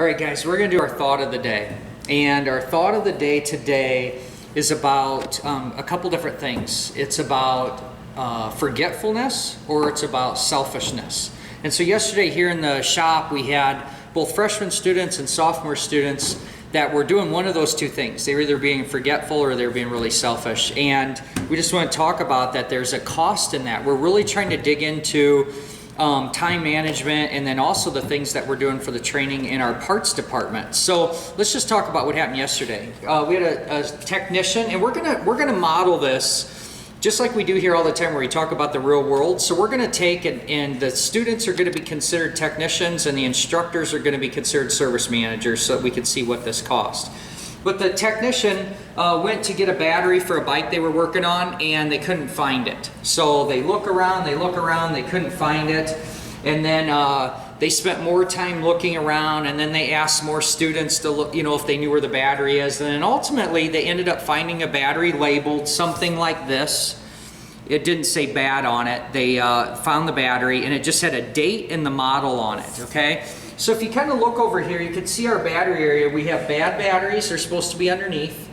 All right, guys, we're going to do our thought of the day. And our thought of the day today is about a couple different things. It's about forgetfulness, or it's about selfishness. And so yesterday here in the shop, we had both freshman students and sophomore students that were doing one of those two things. They were either being forgetful or they were being really selfish. And we just want to talk about that. There's a cost in that. We're really trying to dig into time management, and then also the things that we're doing for the training in our parts department. So let's just talk about what happened yesterday. We had a technician, and we're gonna model this just like we do here all the time, where we talk about the real world. So we're gonna take and the students are gonna be considered technicians, and the instructors are gonna be considered service managers, so that we can see what this cost. But the technician went to get a battery for a bike they were working on, and they couldn't find it. So they look around, they couldn't find it. And then they spent more time looking around, and then they asked more students to look, if they knew where the battery is. And then ultimately they ended up finding a battery labeled something like this. It didn't say bad on it. They found the battery, and it just had a date and the model on it, okay? So if you kind of look over here, you can see our battery area. We have bad batteries, they're supposed to be underneath.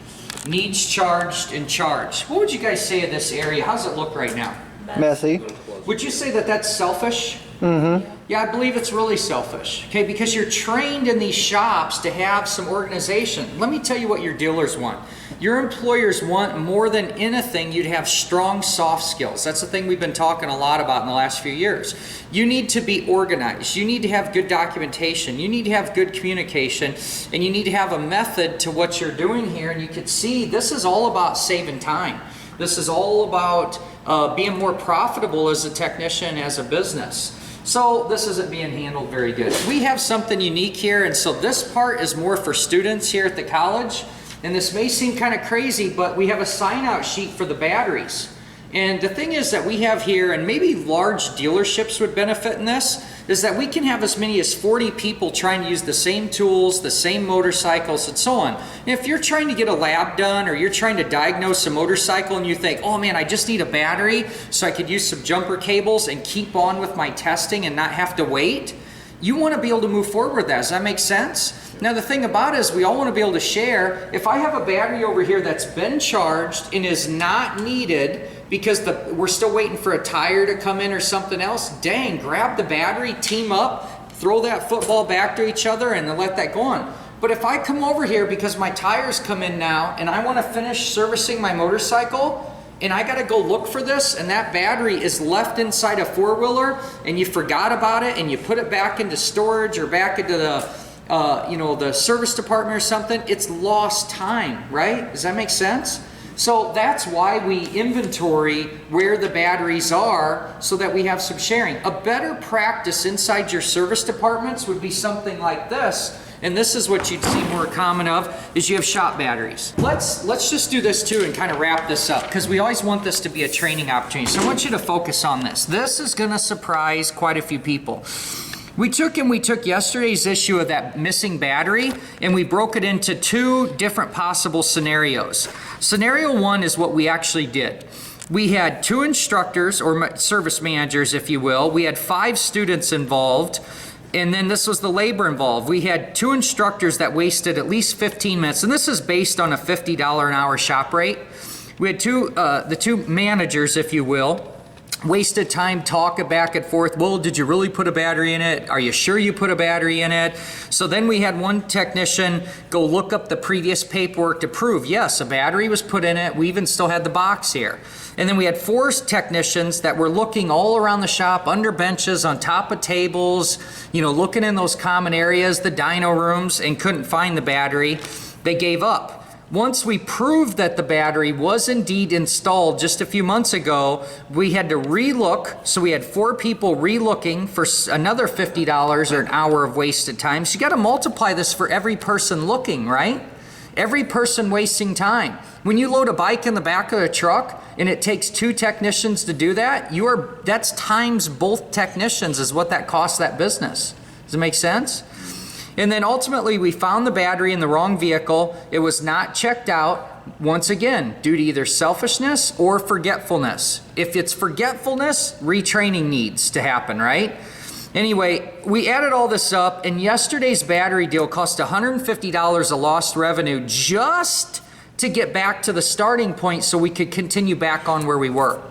Needs charged and charged. What would you guys say of this area? How does it look right now? Messy. Would you say that that's selfish? Mm-hmm. Yeah, I believe it's really selfish, okay? Because you're trained in these shops to have some organization. Let me tell you what your dealers want. Your employers want, more than anything, you to have strong soft skills. That's the thing we've been talking a lot about in the last few years. You need to be organized. You need to have good documentation. You need to have good communication, and you need to have a method to what you're doing here. And you can see this is all about saving time. This is all about being more profitable as a technician, as a business. So this isn't being handled very good. We have something unique here, and so this part is more for students here at the college. And this may seem kind of crazy, but we have a sign-out sheet for the batteries. And the thing is that we have here, and maybe large dealerships would benefit in this, is that we can have as many as 40 people trying to use the same tools, the same motorcycles, and so on. And if you're trying to get a lab done, or you're trying to diagnose a motorcycle, and you think, oh man, I just need a battery so I could use some jumper cables and keep on with my testing and not have to wait, you want to be able to move forward with that. Does that make sense? Now the thing about it is, we all want to be able to share. If I have a battery over here that's been charged and is not needed because we're still waiting for a tire to come in or something else, dang, grab the battery, team up, throw that football back to each other, and then let that go on. But if I come over here because my tires come in now and I want to finish servicing my motorcycle, and I gotta go look for this, and that battery is left inside a four-wheeler, and you forgot about it, and you put it back into storage or back into the service department or something, it's lost time, right? Does that make sense? So that's why we inventory where the batteries are, so that we have some sharing. A better practice inside your service departments would be something like this. And this is what you'd see more common of, is you have shop batteries. Let's just do this too and kind of wrap this up, because we always want this to be a training opportunity. So I want you to focus on this. This is gonna surprise quite a few people. We took yesterday's issue of that missing battery, and we broke it into two different possible scenarios. Scenario one is what we actually did. We had two instructors, or service managers, if you will. We had 5 students involved. And then this was the labor involved. We had 2 instructors that wasted at least 15 minutes, and this is based on a $50 an hour shop rate. We had the two managers, if you will, wasted time talking back and forth. Well, did you really put a battery in it? Are you sure you put a battery in it? So then we had one technician go look up the previous paperwork to prove, yes, a battery was put in it. We even still had the box here. And then we had 4 technicians that were looking all around the shop, under benches, on top of tables, looking in those common areas, the dyno rooms, and couldn't find the battery. They gave up. Once we proved that the battery was indeed installed just a few months ago, we had to re-look. So we had 4 people re-looking for another $50 or an hour of wasted time. So you got to multiply this for every person looking, right? Every person wasting time. When you load a bike in the back of a truck and it takes 2 technicians to do that, that's times both technicians is what that costs that business. Does it make sense? And then ultimately we found the battery in the wrong vehicle. It was not checked out, once again, due to either selfishness or forgetfulness. If it's forgetfulness, retraining needs to happen, right? Anyway, we added all this up, and yesterday's battery deal cost $150 of lost revenue just to get back to the starting point so we could continue back on where we were.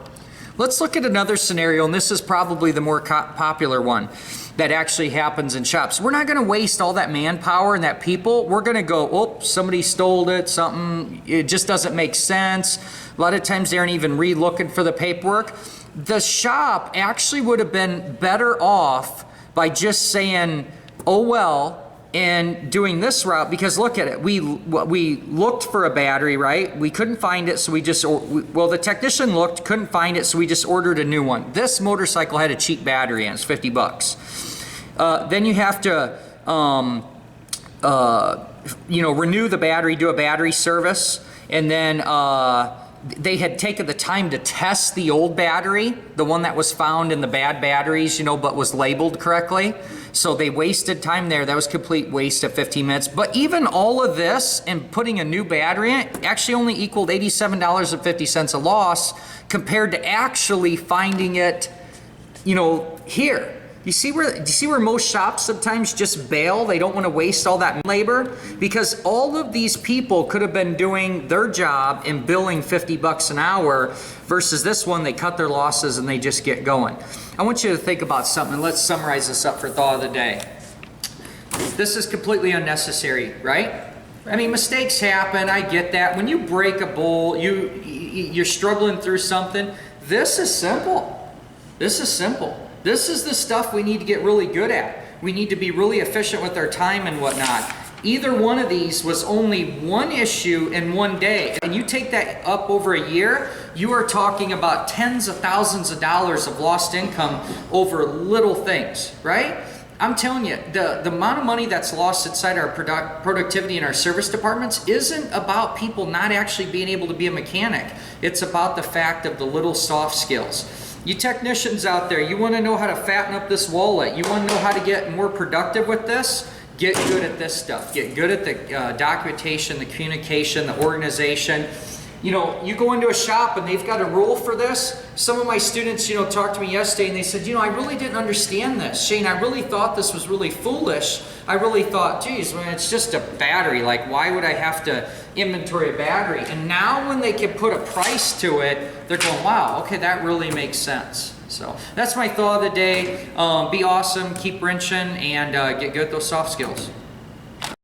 Let's look at another scenario, and this is probably the more popular one that actually happens in shops. We're not going to waste all that manpower and that people. We're going to go, oh, somebody stole it, something, it just doesn't make sense. A lot of times they aren't even re-looking for the paperwork. The shop actually would have been better off by just saying, oh well, and doing this route, because look at it. We looked for a battery, right? We couldn't find it, so we just, well, the technician looked, couldn't find it, so we just ordered a new one. This motorcycle had a cheap battery and it's 50 bucks. Then you have to, renew the battery, do a battery service, and then they had taken the time to test the old battery, the one that was found in the bad batteries, but was labeled correctly. So they wasted time there. That was complete waste of 15 minutes. But even all of this and putting a new battery in it actually only equaled $87.50 a loss compared to actually finding it, here. Do you see where most shops sometimes just bail? They don't want to waste all that labor, because all of these people could have been doing their job and billing 50 bucks an hour versus this one, they cut their losses and they just get going. I want you to think about something. Let's summarize this up for thought of the day. This is completely unnecessary, right? I mean, mistakes happen. I get that. When you break a bowl, you're struggling through something. This is simple. This is simple. This is the stuff we need to get really good at. We need to be really efficient with our time and whatnot. Either one of these was only one issue in one day. And you take that up over a year, you are talking about tens of thousands of dollars of lost income over little things, right? I'm telling you, the amount of money that's lost inside our productivity in our service departments isn't about people not actually being able to be a mechanic. It's about the fact of the little soft skills. You technicians out there, you want to know how to fatten up this wallet. You want to know how to get more productive with this? Get good at this stuff. Get good at the documentation, the communication, the organization. You go into a shop and they've got a rule for this. Some of my students, talked to me yesterday and they said, I really didn't understand this. Shane, I really thought this was really foolish. I really thought, geez, it's just a battery. Like, why would I have to inventory a battery? And now when they can put a price to it, they're going, wow, okay, that really makes sense. So that's my thought of the day. Be awesome, keep wrenching, and get good at those soft skills.